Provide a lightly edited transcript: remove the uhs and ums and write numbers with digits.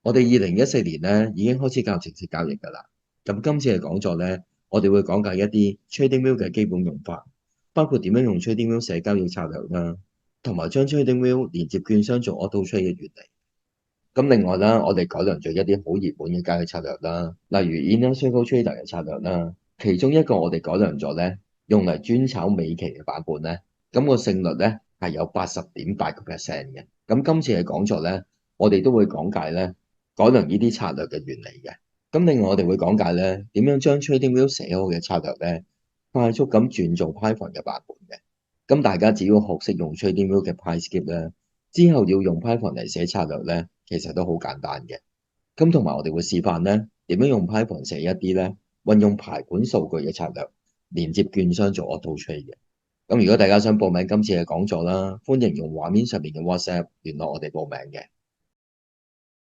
我哋2014年咧已經開始教程式交易㗎啦。咁今次嘅講座咧，我哋會講解一啲 TradingView 嘅基本用法，包括點樣用 TradingView 寫交易策略啦，同埋將 TradingView 連接券商做 Auto Trade 嘅原理。咁另外啦，我哋改良咗一啲好熱門嘅交易策略啦，例如 Inner Circle Trader 嘅策略啦。其中一個我哋改良咗咧，用嚟專炒美期嘅版本咧，咁個勝率咧係有80.8%嘅。咁今次嘅講座咧，我哋都會講解咧改良呢啲策略嘅原理嘅。咁另外我哋會講解咧點樣將 TradingView 寫好嘅策略咧，快速咁轉做 Python 嘅版本嘅。咁大家只要學識用 TradingView 嘅 PyScript 咧，之後要用 Python 嚟寫策略咧，其實都好簡單嘅。咁同埋我哋會示範咧點樣用 Python 寫一啲咧運用排盤數據嘅策略，連接券商做 Auto Trade 嘅。咁如果大家想報名今次嘅講座啦，歡迎用畫面上面嘅 WhatsApp 聯絡我哋報名嘅。